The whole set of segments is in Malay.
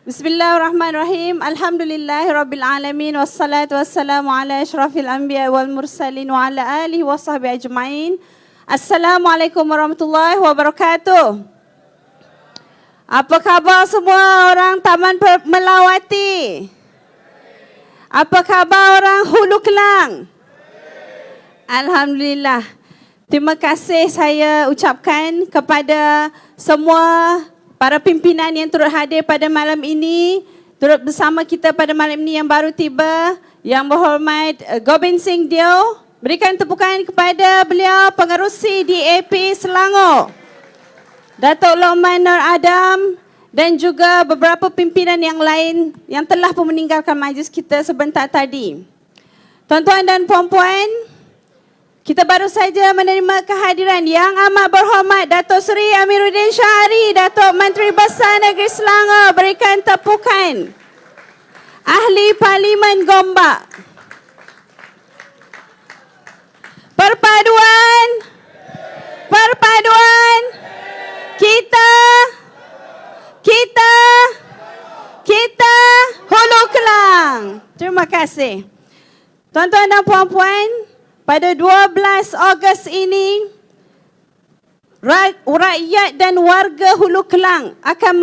Bismillahirrahmanirrahim. Alhamdulillahirrabbilalamin. Wassalatu wassalamu ala ashrafil anbiya wal mursalin wa ala alihi wa sahbihi ajma'in. Assalamualaikum warahmatullahi wabarakatuh. Apa khabar semua orang Taman Melawati? Apa khabar orang Hulu Kelang? Alhamdulillah. Terima kasih saya ucapkan kepada semua para pimpinan yang turut hadir pada malam ini, turut bersama kita pada malam ini yang baru tiba, Yang Berhormat Gobind Singh Deo. Berikan tepukan kepada beliau, Pengerusi DAP Selangor, Datuk Lokman Nur Adam, dan juga beberapa pimpinan yang lain yang telah pun meninggalkan majlis kita sebentar tadi. Tuan-tuan dan puan-puan, kita baru saja menerima kehadiran Yang Amat Berhormat Datuk Seri Amiruddin Syahri, Datuk Menteri Besar Negeri Selangor. Berikan tepukan. Ahli Parlimen Gombak. Perpaduan. Kita Hulu Kelang. Terima kasih. Tuan-tuan dan puan-puan, pada 12 Ogos ini, rakyat dan warga Hulu Kelang akan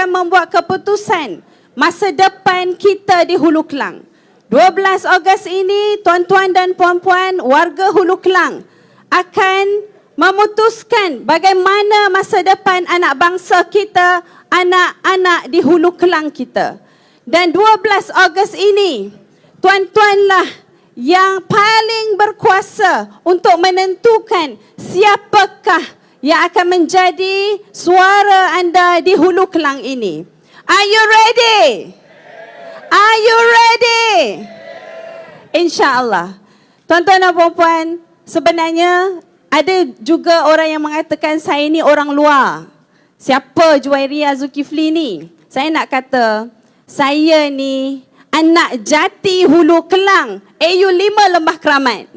membuat keputusan masa depan kita di Hulu Kelang. 12 Ogos ini, tuan-tuan dan puan-puan, warga Hulu Kelang akan memutuskan bagaimana masa depan anak bangsa kita, anak-anak di Hulu Kelang kita. Dan 12 Ogos ini, tuan-tuanlah yang paling berkuasa untuk menentukan siapakah yang akan menjadi suara anda di Hulu Kelang ini. Are you ready? Are you ready? InsyaAllah. Tuan-tuan dan puan-puan, sebenarnya ada juga orang yang mengatakan saya ni orang luar. Siapa Juwairia Zulkifli ni? Saya nak kata, saya ni anak jati Hulu Kelang, AU5 Lembah Keramat.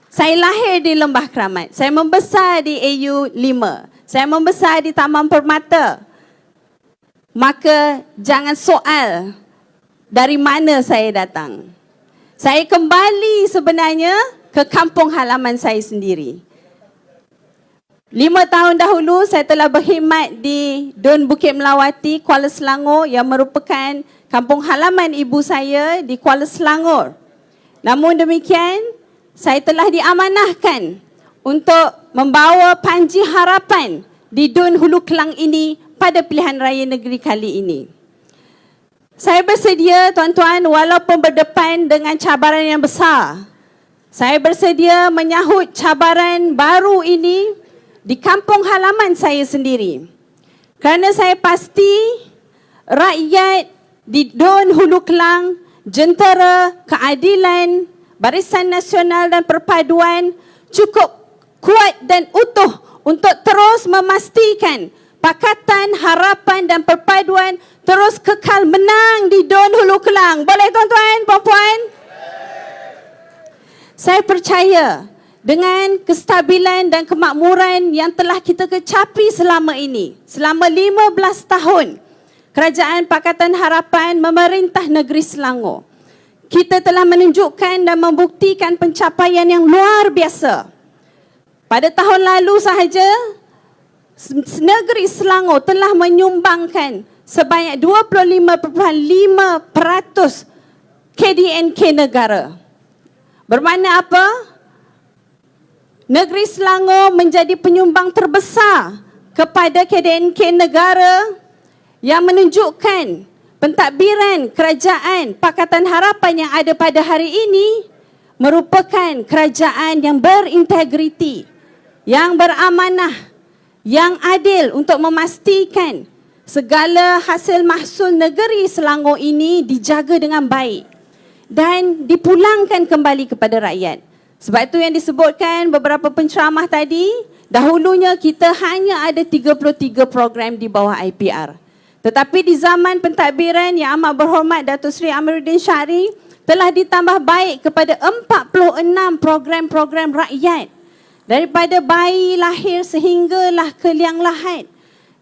Saya lahir di Lembah Keramat. Saya membesar di AU5. Saya membesar di Taman Permata. Maka jangan soal dari mana saya datang. Saya kembali sebenarnya ke kampung halaman saya sendiri. 5 tahun dahulu saya telah berkhidmat di Dun Bukit Melawati, Kuala Selangor yang merupakan kampung halaman ibu saya di Kuala Selangor. Namun demikian, saya telah diamanahkan untuk membawa panji harapan di Dun Hulu Kelang ini pada pilihan raya negeri kali ini. Saya bersedia, tuan-tuan, walaupun berdepan dengan cabaran yang besar, saya bersedia menyahut cabaran baru ini di kampung halaman saya sendiri. Kerana saya pasti rakyat di Dun Hulu Kelang, Jentera Keadilan, Barisan Nasional dan Perpaduan cukup kuat dan utuh untuk terus memastikan Pakatan Harapan dan Perpaduan terus kekal menang di Dun Hulu Kelang. Boleh tuan-tuan, puan-puan? Saya percaya dengan kestabilan dan kemakmuran yang telah kita kecapi selama ini, selama 15 tahun, Kerajaan Pakatan Harapan memerintah negeri Selangor, kita telah menunjukkan dan membuktikan pencapaian yang luar biasa. Pada tahun lalu sahaja, negeri Selangor telah menyumbangkan sebanyak 25.5% KDNK negara. Bermakna apa? Negeri Selangor menjadi penyumbang terbesar kepada KDNK negara yang menunjukkan pentadbiran Kerajaan Pakatan Harapan yang ada pada hari ini merupakan kerajaan yang berintegriti, yang beramanah, yang adil untuk memastikan segala hasil mahsul negeri Selangor ini dijaga dengan baik dan dipulangkan kembali kepada rakyat. Sebab itu yang disebutkan beberapa penceramah tadi, dahulunya kita hanya ada 33 program di bawah IPR. Tetapi di zaman pentadbiran Yang Amat Berhormat Datuk Seri Amiruddin Syahri telah ditambah baik kepada 46 program-program rakyat. Daripada bayi lahir sehinggalah ke liang lahat.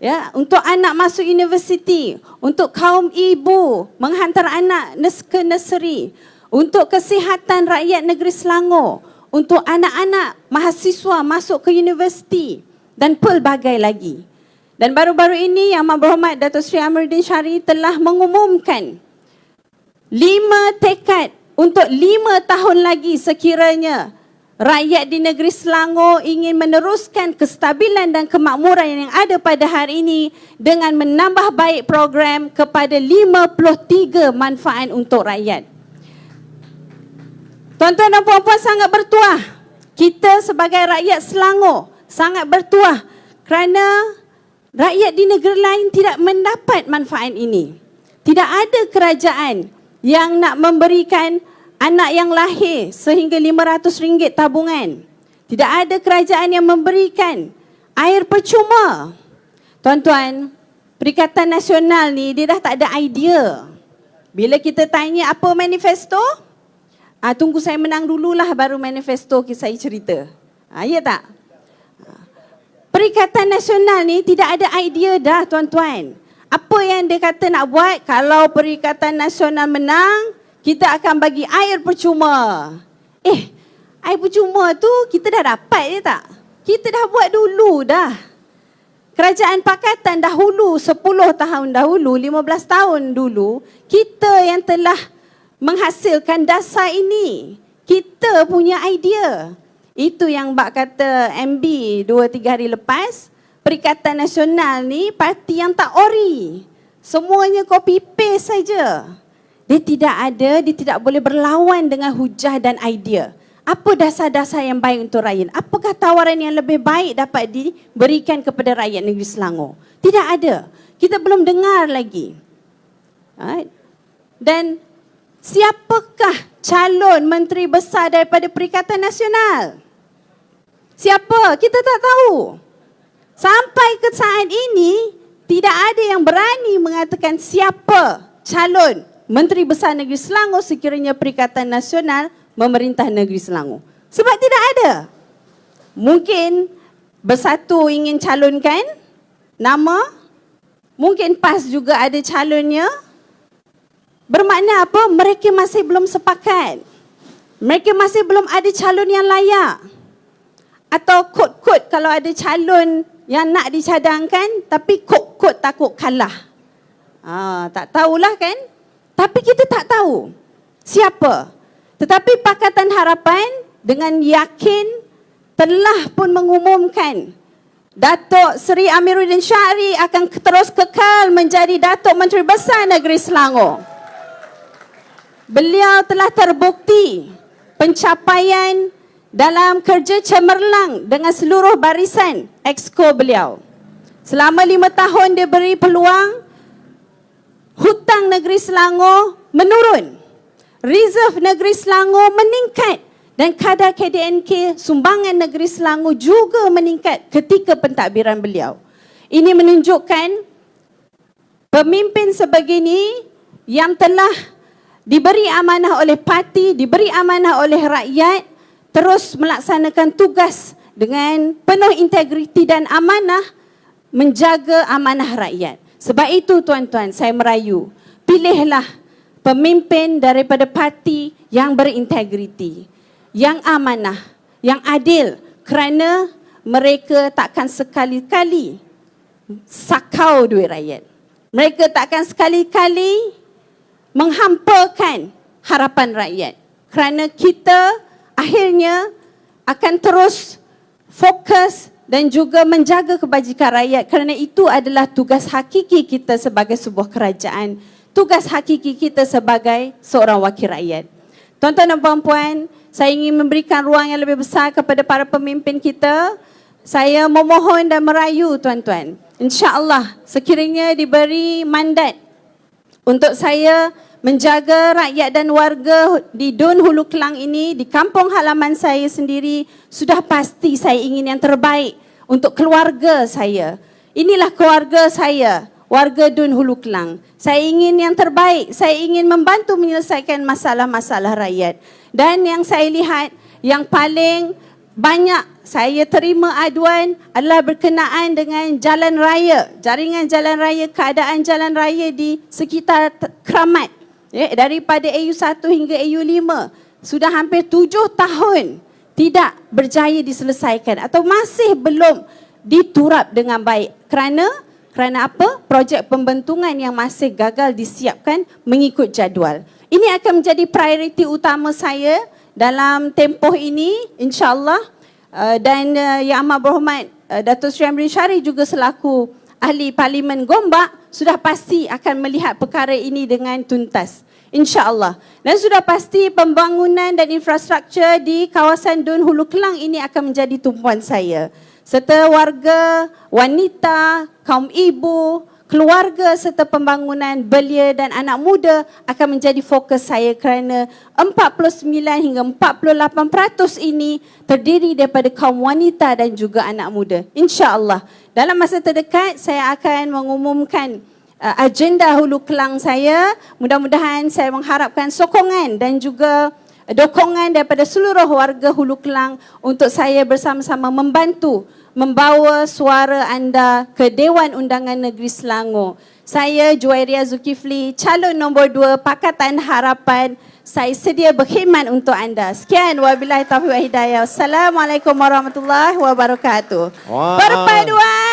Ya, untuk anak masuk universiti, untuk kaum ibu menghantar anak ke nursery, untuk kesihatan rakyat negeri Selangor, untuk anak-anak mahasiswa masuk ke universiti dan pelbagai lagi. Dan baru-baru ini Yang Berhormat Datuk Seri Amiruddin Syari telah mengumumkan 5 tekad untuk 5 tahun lagi sekiranya rakyat di negeri Selangor ingin meneruskan kestabilan dan kemakmuran yang ada pada hari ini dengan menambah baik program kepada 53 manfaat untuk rakyat. Tuan-tuan dan puan-puan, sangat bertuah. Kita sebagai rakyat Selangor sangat bertuah kerana rakyat di negeri lain tidak mendapat manfaat ini. Tidak ada kerajaan yang nak memberikan anak yang lahir sehingga RM500 tabungan. Tidak ada kerajaan yang memberikan air percuma. Tuan-tuan, Perikatan Nasional ni dia dah tak ada idea. Bila kita tanya apa manifesto, tunggu saya menang dululah baru manifesto saya cerita. Ya tak? Perikatan Nasional ni tidak ada idea dah, tuan-tuan. Apa yang dia kata nak buat, kalau Perikatan Nasional menang, kita akan bagi air percuma. Air percuma tu kita dah dapat, ya tak? Kita dah buat dulu dah. Kerajaan pakatan dahulu, 10 tahun dahulu, 15 tahun dulu, kita yang telah menghasilkan dasar ini. Kita punya idea. Itu yang Mbak kata MB 2-3 hari lepas, Perikatan Nasional ni parti yang tak ori. Semuanya copy paste saja. Dia tidak boleh berlawan dengan hujah dan idea. Apa dasar-dasar yang baik untuk rakyat? Apakah tawaran yang lebih baik dapat diberikan kepada rakyat negeri Selangor? Tidak ada. Kita belum dengar lagi. Dan siapakah calon menteri besar daripada Perikatan Nasional? Siapa? Kita tak tahu. Sampai ke saat ini, tidak ada yang berani mengatakan siapa calon Menteri Besar Negeri Selangor sekiranya Perikatan Nasional memerintah negeri Selangor. Sebab tidak ada. Mungkin Bersatu ingin calonkan nama, mungkin PAS juga ada calonnya. Bermakna apa? Mereka masih belum sepakat. Mereka masih belum ada calon yang layak. Atau kod-kod kalau ada calon yang nak dicadangkan, tapi kod-kod takut kalah. Tak tahulah kan? Tapi kita tak tahu siapa. Tetapi Pakatan Harapan dengan yakin telah pun mengumumkan Datuk Seri Amiruddin Syari akan terus kekal menjadi Datuk Menteri Besar Negeri Selangor. Beliau telah terbukti pencapaian dalam kerja cemerlang dengan seluruh barisan exco beliau. Selama 5 tahun dia beri peluang, hutang negeri Selangor menurun. Reserve negeri Selangor meningkat dan kadar KDNK sumbangan negeri Selangor juga meningkat ketika pentadbiran beliau. Ini menunjukkan pemimpin sebegini yang telah diberi amanah oleh parti, diberi amanah oleh rakyat, terus melaksanakan tugas dengan penuh integriti dan amanah menjaga amanah rakyat. Sebab itu tuan-tuan, saya merayu, pilihlah pemimpin daripada parti yang berintegriti, yang amanah, yang adil, kerana mereka takkan sekali-kali sakau duit rakyat. Mereka takkan sekali-kali menghampakan harapan rakyat. Kerana kita akhirnya akan terus fokus dan juga menjaga kebajikan rakyat, kerana itu adalah tugas hakiki kita sebagai sebuah kerajaan, tugas hakiki kita sebagai seorang wakil rakyat. Tuan-tuan dan puan-puan, saya ingin memberikan ruang yang lebih besar kepada para pemimpin kita. Saya memohon dan merayu tuan-tuan, insya-Allah sekiranya diberi mandat untuk saya menjaga rakyat dan warga di Dun Hulu Kelang ini, di kampung halaman saya sendiri, sudah pasti saya ingin yang terbaik untuk keluarga saya. Inilah keluarga saya, warga Dun Hulu Kelang. Saya ingin yang terbaik, saya ingin membantu menyelesaikan masalah-masalah rakyat. Dan yang saya lihat, yang paling banyak saya terima aduan adalah berkenaan dengan jalan raya, jaringan jalan raya, keadaan jalan raya di sekitar Keramat. Daripada AU1 hingga AU5 sudah hampir 7 tahun tidak berjaya diselesaikan atau masih belum diturap dengan baik. Kerana apa? Projek pembentungan yang masih gagal disiapkan mengikut jadual. Ini akan menjadi prioriti utama saya dalam tempoh ini, insya-Allah. Dan Yang Amat Berhormat Datuk Seri Amrin Syari juga selaku Ahli Parlimen Gombak sudah pasti akan melihat perkara ini dengan tuntas, insya-Allah. Dan sudah pasti pembangunan dan infrastruktur di kawasan Dun Hulu Kelang ini akan menjadi tumpuan saya. Serta warga, wanita, kaum ibu, keluarga serta pembangunan belia dan anak muda akan menjadi fokus saya kerana 49 hingga 48% ini terdiri daripada kaum wanita dan juga anak muda. InsyaAllah dalam masa terdekat saya akan mengumumkan agenda Hulu Kelang saya. Mudah-mudahan saya mengharapkan sokongan dan juga dukungan daripada seluruh warga Hulu Kelang untuk saya bersama-sama membantu membawa suara anda ke Dewan Undangan Negeri Selangor. Saya Juwairia Zulkifli, calon nombor 2 Pakatan Harapan. Saya sedia berkhidmat untuk anda. Sekian, wabillahi taufiq wa hidayah. Assalamualaikum warahmatullahi wabarakatuh. Perpaduan